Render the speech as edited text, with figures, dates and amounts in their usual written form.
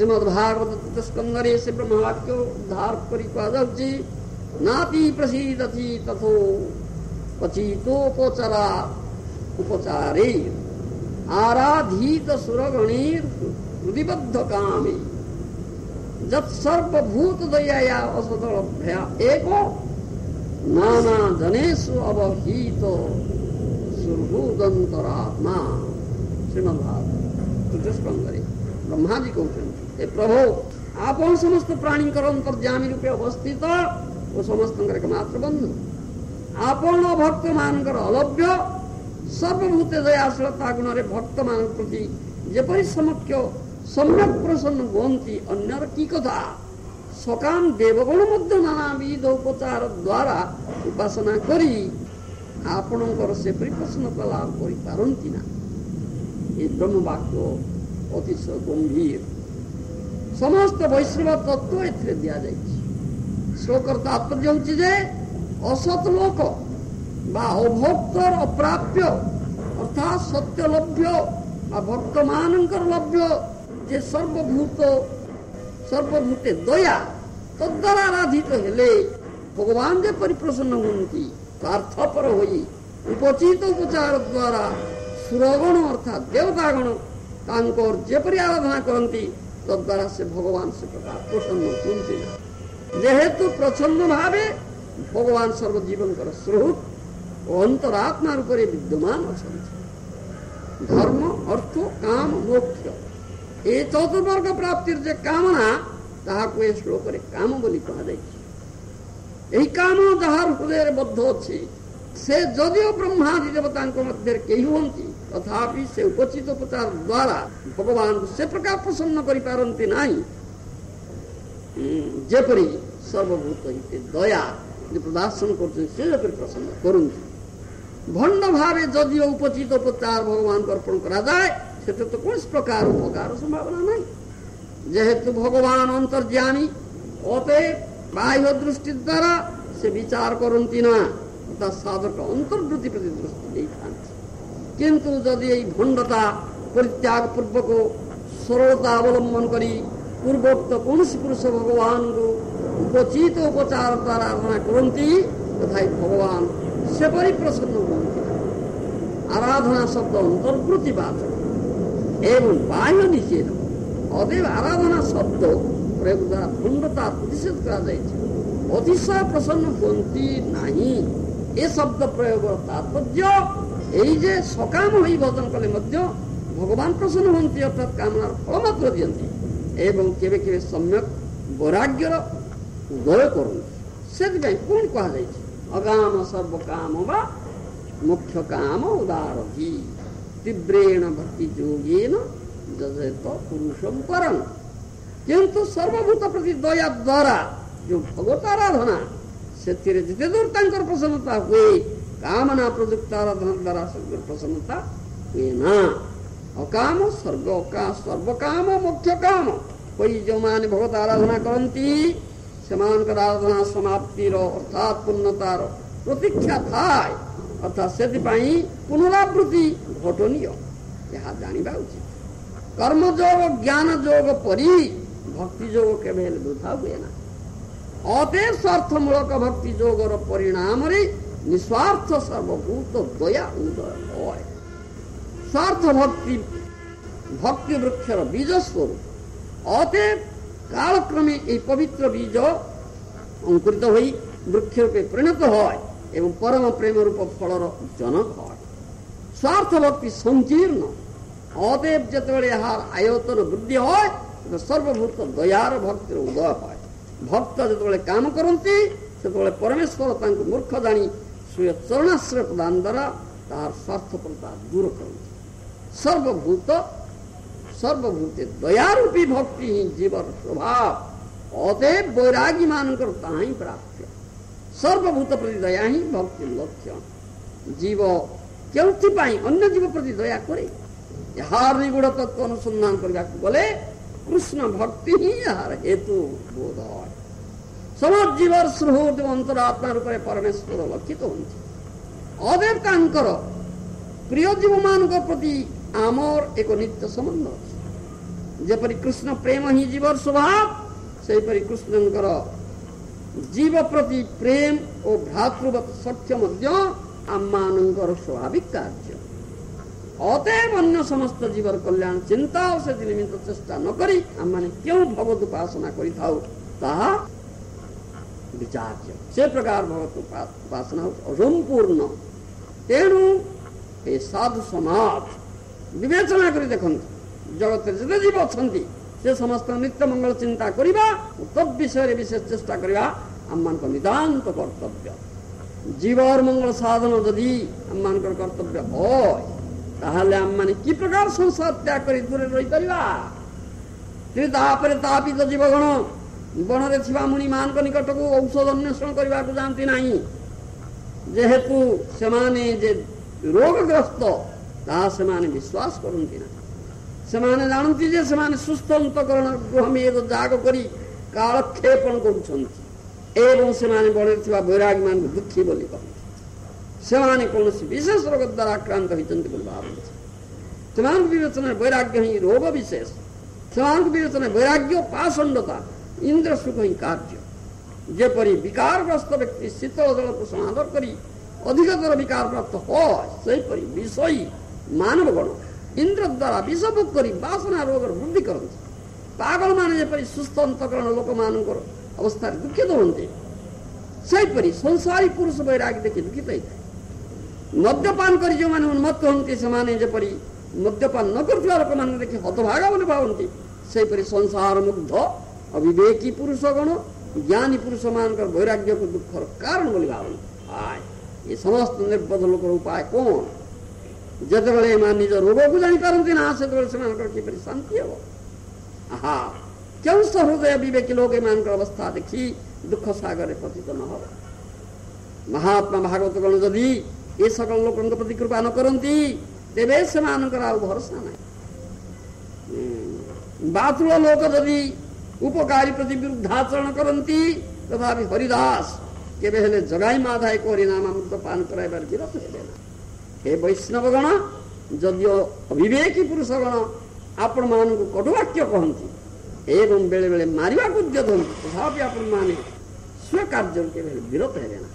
श्रीमद्भागवत स्कंदरे से ब्रह्मवाक्यो उद्धार करी कुहाଯାଉଛି नापि प्रसीदति तथो पचितोपचरा उपचारे आराधित सुरगणीर हृदिबद्ध कामे जत सर्वभूत दया असदल भया एको नाना जनेषु अवहित सुरभूदंतरात्मा। श्रीमद्भागवत स्कंदरे ब्रह्मा जी कहते प्रभु आप समस्त प्राणी अंतर्जामी रूपे अवस्थित और समस्त एकमात्र बंधु आपण भक्त मान अलभ्य सर्वभूत दयाशीलता गुण भक्त मान प्रति जेपरी सम्यक प्रसन्न हुअन्ति अन्यर की कथा सकाम देवगण मध्य नानाविध उपचार द्वारा उपासना करी आपणकर सेपरी प्रसन्नता लाभ करि ना। ये ब्रह्मवाक्य अतिशय गंभीर समस्त वैष्णव तत्व एथिरे दिया जाइछि। श्लोकर तात्पर्य होछि जे असत लोक बा अभक्तर अप्राप्य अर्थात सत्य लभ्य भक्त मानकर लभ्य जे सर्वभूते दया तद्वारा आराधित हेले भगवान जे परिप्रसन्न हुअन्ति स्वार्थपर होई उपचित उपचार द्वारा सुरगण अर्थात देवतागण तांकर जेपरि आराधना करन्ति तद्वारा से भगवान से प्रकार प्रसन्न हुअन्ति ना। जेहेतु प्रसन्न भावे भगवान सर्वजीवन स्वरूप अंतरात्मा रूप विद्यमान अछन्ति। धर्म अर्थ काम मोक्ष ए चतुर्वर्ग प्राप्तिर जे कामना ताहाको ए श्लोक रे काम बोली कहा जाइछि। एही काम जहार हृदय रे बद्ध अछि से जदिओ ब्रह्मादि देवतांक मध्य केही हुअन्ति तथापि से उपचित उपचार द्वारा भगवान को से प्रकार प्रसन्न करि पारन्ति नाही जेपरि सर्वभूत हिते दया जे प्रदर्शन करछन से जेपरि प्रसन्न करन्ति। भंड भावे जदिओ उपचित उपचार भगवान को अर्पण करा जाए सेते तो कोन प्रकार उपकार संभावना नहीं। जेहेतु भगवान अंतर्ज्ञानी अतः बाह्य दृष्टि द्वारा से विचार करन्ति ना अर्थात साधक अंतर्वृत्ति प्रति दृष्टि देइथान्ति। किंतु जदि यही भंडता परित्याग पूर्वक सरलता अवलंबन करी पूर्वोक्त कौन पुरुष भगवान को उपचित उपचार द्वारा आराधना करती तथा भगवान से प्रसन्न हुअन्ति। आराधना शब्द अंतर्वृत्ति वाचक एवं बाह्य निषेध अतएव आराधना शब्द प्रयोग द्वारा भंडता प्रतिषेध कर अतिशय प्रसन्न हुअन्ति नहीं। ए शब्द प्रयोग तात्पर्य यही जे सकाम होई भजन कले मध्य भगवान प्रसन्न हुअन्ति अर्थात कामनार फल मात्र दियन्ति एवं केबे केबे सम्यक वैराग्यर उदय करन्ति। सेथिପାଇଁ कोन कहा जाइछि अगाम सर्व काम वा मुख्य काम उदारधि तीव्रेण भक्ति योगेन जजेत पुरुषम परम। किंतु सर्वभूत प्रति दया द्वारा जो भगवत आराधना सेथिरे जिते दूर तांकर प्रसन्नता हुए कामना प्रयुक्त आराधना द्वारा प्रसन्नता हुए ना। अकाम सर्व काम मुख्य काम कोई जो माने भगवत आराधना करती सेमानकर आराधना समाप्तिर अर्थात पूर्णतार प्रतीक्षा थाए अर्थात से पुनरावृत्ति घटनीय यह जानिबा उचित। कर्म योग ज्ञान योग परी भक्ति योग केवल वृथा हुए ना। अतएव स्वार्थमूलक भक्ति योगर परिणाम निस्वार्थ सर्वभूत दया उदय है। स्वार्थ भक्ति वृक्षर बीज स्वरूप अतएव कालक्रमे ये पवित्र बीज अंकुरित होई वृक्ष रूपे परिणत है एवं परम प्रेम रूप फलर जनक है। स्वार्थ भक्ति संकीर्ण अतएव जिते यार आयतन वृद्धि है सर्वभूत दयार भक्तिर उदय है। भक्त जिते काम करती से परमेश्वर मूर्ख जानी ସ୍ୱୀୟ ଚରଣାଶ୍ରୟ ପ୍ରଦାନ ଦ୍ୱାରା ତାହାର ସ୍ୱାର୍ଥପରତା ଦୂର କରନ୍ତି। ସର୍ବଭୂତେ ଦୟାରୂପୀ ଭକ୍ତି ହିଁ ଜୀବର ସ୍ୱଭାବ। ଅତଏବ ବୈରାଗୀ ମାନଙ୍କର ତାହା ହିଁ ପ୍ରାପ୍ୟ। ସର୍ବଭୂତ ପ୍ରତି ଦୟା ହିଁ ଭକ୍ତି ଲକ୍ଷ୍ୟ। ଜୀବ କେଉଁଥିପାଇଁ ଅନ୍ୟ ଜୀବ ପ୍ରତି ଦୟା କରେ? ଏହାର ନିଗୁଢ଼ ତତ୍ତ୍ୱ ଅନୁସନ୍ଧାନ କରିବାକୁ ଗଲେ କୃଷ୍ଣ ଭକ୍ତି ହିଁ ଏହାର ହେତୁ ବୋଧ হয়। ସମସ୍ତ ଜୀବର ସୁହୃଦ ଅନ୍ତରାତ୍ମା ରୂପରେ ପରମେଶ୍ୱର ଲକ୍ଷିତ ହୁଅନ୍ତି। ଅତଏବ ତାଙ୍କର ପ୍ରିୟ ଜୀବମାନଙ୍କ ପ୍ରତି ଆମର ଏକ ନିତ୍ୟ ସମ୍ବନ୍ଧ ଅଛି। ଯେପରି କୃଷ୍ଣ ପ୍ରେମ ହିଁ ଜୀବର ସ୍ୱଭାବ, ସେହିପରି କୃଷ୍ଣଙ୍କର ଜୀବ ପ୍ରତି ପ୍ରେମ ଓ ଭ୍ରାତୃବତ ସଖ୍ୟ ମଧ୍ୟ ଆମମାନଙ୍କର ସ୍ୱାଭାବିକ କାର୍ଯ୍ୟ। ଅତଏବ ଅନ୍ୟ ସମସ୍ତ ଜୀବର କଲ୍ୟାଣ ଚିନ୍ତା ଓ ସେଥି ନିମିତ୍ତ ଚେଷ୍ଟା ନ କରି ଆମମାନେ କେଉଁ ଭଗବତ ଉପାସନା କରିଥାଉ ତାହା ବିଚାର୍ଯ୍ୟ। ସେ ପ୍ରକାର ଭଗବତ ଉପାସନା ହେଉଛି ଅସମ୍ପୂର୍ଣ୍ଣ। ତେଣୁ ଏ ସାଧୁ ସମାଜ ବିବେଚନା କରି ଦେଖନ୍ତୁ, ଜଗତରେ ଯେତେ ଜୀବ ଅଛନ୍ତି ସେ ସମସ୍ତ ନିତ୍ୟ ମଙ୍ଗଳ ଚିନ୍ତା କରିବା ଓ ତଦ୍ ବିଷୟରେ ବିଶେଷ ଚେଷ୍ଟା କରିବା ଆମମାନଙ୍କ ନିତାନ୍ତ କର୍ତ୍ତବ୍ୟ। ଜୀବର ମଙ୍ଗଳ ସାଧନ ଯଦି ଆମମାନଙ୍କର କର୍ତ୍ତବ୍ୟ হয় ତାହେଲେ ଆମମାନେ କି ପ୍ରକାର ସଂସାର ତ୍ୟାଗ କରି ଦୂରରେ ରହିପାରିବା? ତାପରେ ତାପିତ ଜୀବଗଣ ବଣରେ ଥିବା ମୁନିମାନଙ୍କ ନିକଟକୁ ଔଷଧ ଅନ୍ୱେଷଣ କରିବାକୁ ଯାଆନ୍ତି ନାହିଁ, ଯେହେତୁ ସେମାନେ ଯେ ରୋଗଗ୍ରସ୍ତ ତାହା ସେମାନେ ବିଶ୍ୱାସ କରନ୍ତି ନାହିଁ। ସେମାନେ ଜାଣନ୍ତି ଯେ ସେମାନେ ସୁସ୍ଥ ଅନ୍ତଃକରଣ ଗୃହମେଧ ଯାଗ କରି କାଳକ୍ଷେପଣ କରୁଛନ୍ତି ଏବଂ ସେମାନେ ବଣରେ ଥିବା ବୈରାଗୀମାନଙ୍କୁ ଦୁଃଖୀ ବୋଲି କହନ୍ତି। ସେମାନେ କୌଣସି ବିଶେଷ ରୋଗ ଦ୍ୱାରା ଆକ୍ରାନ୍ତ ହୋଇଛନ୍ତି ବୋଲି ଭାବନ୍ତି। ସେମାନଙ୍କ ବିବେଚନାରେ ବୈରାଗ୍ୟ ହିଁ ରୋଗ ବିଶେଷ। ସେମାନଙ୍କ ବିବେଚନାରେ ବୈରାଗ୍ୟ ପାଷଣ୍ଡତା ଇନ୍ଦ୍ର ସୁଖ ହିଁ କାର୍ଯ୍ୟ। ଯେପରି ବିକାରଗ୍ରସ୍ତ ବ୍ୟକ୍ତି ଶୀତଳ ଜଳକୁ ସମାଦର କରି ଅଧିକତର ବିକାର ପ୍ରାପ୍ତ হয়, ସେହିପରି ବିଷୟୀ ମାନବଗଣ ଇନ୍ଦ୍ର ଦ୍ୱାରା ବିଷ ଭୋଗ କରି ବାସନା ରୋଗର ବୃଦ୍ଧି କରନ୍ତି। ପାଗଳମାନେ ଯେପରି ସୁସ୍ଥ ଅନ୍ତଃକରଣ ଲୋକମାନଙ୍କର ଅବସ୍ଥାରେ ଦୁଃଖିତ ହୁଅନ୍ତି, ସେହିପରି ସଂସାରୀ ପୁରୁଷ ବୈରାଗୀ ଦେଖି ଦୁଃଖିତ ହୋଇଥାଏ। ମଦ୍ୟପାନ କରି ଯେଉଁମାନେ ଉନ୍ମତ୍ତ ହୁଅନ୍ତି ସେମାନେ ଯେପରି ମଦ୍ୟପାନ ନ କରୁଥିବା ଲୋକମାନଙ୍କୁ ଦେଖି ହତଭାଗା ବୋଲି ଭାବନ୍ତି, ସେହିପରି ସଂସାର ମୁଗ୍ଧ ଅବିବେକୀ ପୁରୁଷଗଣ ଜ୍ଞାନୀ ପୁରୁଷମାନଙ୍କର ବୈରାଗ୍ୟକୁ ଦୁଃଖର କାରଣ ବୋଲି ଭାବନ୍ତି। ଏ ସମସ୍ତ ନିର୍ବୋଧ ଲୋକର ଉପାୟ କ'ଣ? ଯେତେବେଳେ ଏମାନେ ନିଜ ରୋଗକୁ ଜାଣିପାରନ୍ତି ନା, ସେତେବେଳେ ସେମାନଙ୍କର କିପରି ଶାନ୍ତି ହେବ? କେଉଁ ସହୃଦୟ ବିବେକୀ ଲୋକ ଏମାନଙ୍କର ଅବସ୍ଥା ଦେଖି ଦୁଃଖ ସାଗରରେ ପତିତ ନ ହେବ? ମହାତ୍ମା ଭାଗବତଗଣ ଯଦି ଏ ସକଳ ଲୋକଙ୍କ ପ୍ରତି କୃପା ନ କରନ୍ତି ତେବେ ସେମାନଙ୍କର ଆଉ ଭରସା ନାହିଁ। ବାତୁଳ ଲୋକ ଯଦି ଉପକାରୀ ପ୍ରତି ବିରୁଦ୍ଧାଚରଣ କରନ୍ତି ତଥାପି ହରିଦାସ କେବେ ହେଲେ ଜଗାଇ ମାଧାଇ କରି ନାମାମୃତ ପାନ କରାଇବାର ବିରତ ହେବେ ନା। ହେ ବୈଷ୍ଣବଗଣ, ଯଦିଓ ଅବିବେକୀ ପୁରୁଷଗଣ ଆପଣମାନଙ୍କୁ କଟୁବାକ୍ୟ କହନ୍ତି ଏବଂ ବେଳେ ବେଳେ ମାରିବାକୁ ଉଦ୍ୟତ ହୁଅନ୍ତି, ତଥାପି ଆପଣମାନେ ସ୍ୱକାର୍ଯ୍ୟରୁ କେବେ ହେଲେ ବିରତ ହେବେ ନା।